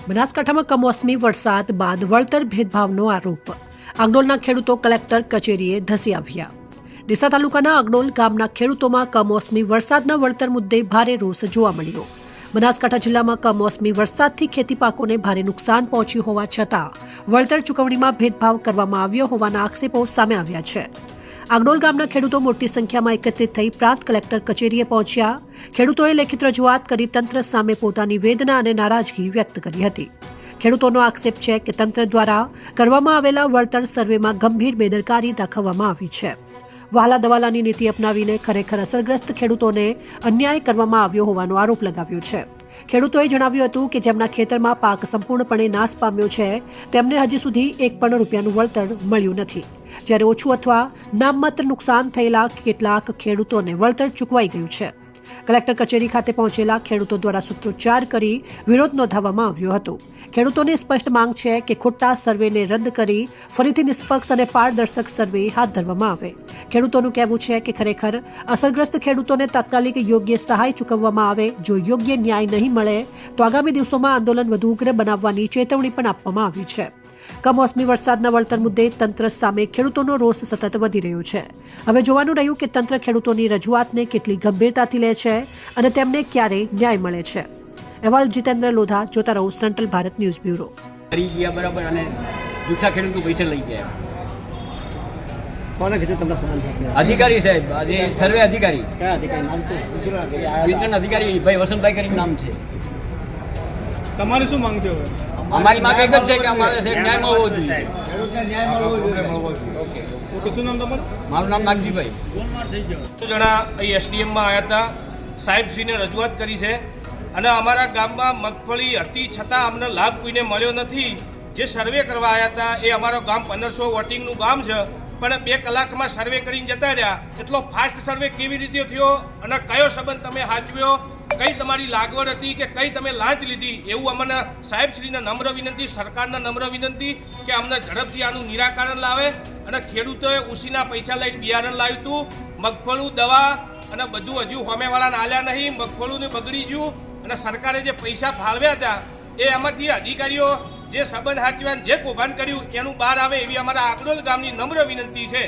બનાસકાંઠામાં કમોસમી વરસાદ બાદ વળતર ભેદભાવનો આરોપ. આગડોલના ખેડૂતો કલેક્ટર કચેરીએ ધસી આવ્યા. ડીસા તાલુકાના આગડોલ ગામના ખેડૂતોમાં કમોસમી વરસાદના વળતર મુદ્દે ભારે રોષ જોવા મળ્યો. બનાસકાંઠા જિલ્લામાં કમોસમી વરસાદથી ખેતી પાકોને ભારે નુકસાન પહોંચ્યું હોવા છતાં વળતર ચૂકવણીમાં ભેદભાવ કરવામાં આવ્યો હોવાના આક્ષેપો સામે આવ્યા છે. આગડોલ ગામના ખેડૂતો મોટી સંખ્યામાં એકત્રિત થઈ પ્રાંત કલેક્ટર કચેરીએ પહોંચ્યા. ખેડૂતોએ લેખિત રજૂઆત કરી તંત્ર સામે પોતાની વેદના અને નારાજગી વ્યક્ત કરી હતી. ખેડૂતોનો આક્ષેપ છે કે તંત્ર દ્વારા કરવામાં આવેલા વળતર સર્વેમાં ગંભીર બેદરકારી દાખવવામાં આવી છે. વહાલા દવાલાની નીતિ અપનાવીને ખરેખર અસરગ્રસ્ત ખેડૂતોને અન્યાય કરવામાં આવ્યો હોવાનો આરોપ લગાવ્યો છે. ખેડૂતોએ જણાવ્યું હતું કે જેમના ખેતરમાં પાક સંપૂર્ણપણે નાશ પામ્યો છે તેમને હજી સુધી એક પણ રૂપિયાનું વળતર મળ્યું નથી, જ્યારે ઓછું અથવા નામમાત્ર નુકસાન થયેલા કેટલાક ખેડૂતોને વળતર ચૂકવાઈ ગયું છે. કલેક્ટર કચેરી ખાતે પહોંચેલા ખેડૂતો દ્વારા સૂત્રોચ્ચાર કરી વિરોધ નોંધાવવામાં આવ્યો હતો. ખેડૂતોની સ્પષ્ટ માંગ છે કે ખોટા સર્વેને રદ કરી ફરીથી નિષ્પક્ષ અને પારદર્શક સર્વે હાથ ધરવામાં આવે. ખેડૂતોનું કહેવું છે કે ખરેખર અસરગ્રસ્ત ખેડૂતોને તાત્કાલિક યોગ્ય સહાય ચૂકવવામાં આવે. જો યોગ્ય ન્યાય નહીં મળે તો આગામી દિવસોમાં આંદોલન વધુ ઉગ્ર બનાવવાની ચેતવણી પણ આપવામાં આવી છે. કમોસમી વરસાદના વળતર મુદ્દે તંત્ર સામે ખેડૂતોનો રોષ સતત વધી રહ્યો છે. હવે જોવાનું રહ્યું કે તંત્ર ખેડૂતોની રજૂઆતને કેટલી ગંભીરતાથી લે છે અને તેમને ક્યારે ન્યાય મળે છે. અહેવાલ જીતેન્દ્ર લોધા, જોતા રહો સેન્ટ્રલ ભારત ન્યૂઝ બ્યુરો. કરી ગયા બરાબર અને જૂઠા ખેડૂતો પૈસા લઈ ગયા. કોને કીધું તમને સંબંધ? અધિકારી સાહેબ, આજે સર્વે અધિકારી, કયા અધિકારી નામ છે? વિતરણ અધિકારી ભાઈ વસંતભાઈ કરીને નામ છે. તમારી શું માંગ છે? અમારી માંગ એક જ છે કે અમારે સાહેબ ન્યાય મળવો જોઈએ. ખેડૂતને ન્યાય મળવો જોઈએ. ઓકે, શું નામ તમારું? મારું નામ નાગજીભાઈ. જણા અહીં એસડીએમમાં આવ્યા હતા, સાહેબશ્રીને રજૂઆત કરી છે અને અમારા ગામમાં મગફળી હતી છતાં અમને લાભ કોઈને મળ્યો નથી. જે સર્વે કરવા આવ્યા હતા એ અમારું ગામ 1500 વોટિંગનું ગામ છે, પણ 2 કલાકમાં સર્વે કરીને જતા રહ્યા. એટલો ફાસ્ટ સર્વે કેવી રીતે થયો અને કયો સંબંધ તમે સાચવ્યો, કઈ તમારી લાગવડ હતી કે કઈ તમે લાંચ લીધી, એવું અમને સાહેબશ્રીને નમ્ર વિનંતી, સરકારને નમ્ર વિનંતી કે અમને ઝડપથી આનું નિરાકરણ લાવે. અને ખેડૂતોએ ઉસીના પૈસા લઈને બિયારણ લાવ્યું હતું, મગફળું દવા અને બધું હજુ હોમેવાળાને આલ્યા નહીં, મગફળું બગડી ગયું અને સરકારે જે પૈસા ફાળવ્યા હતા એ એમાંથી અધિકારીઓ જે સંબંધ સાચવ્યા જે કૌભાંડ કર્યું એનું બહાર આવે એવી અમારા આગડોલ ગામની નમ્ર વિનંતી છે.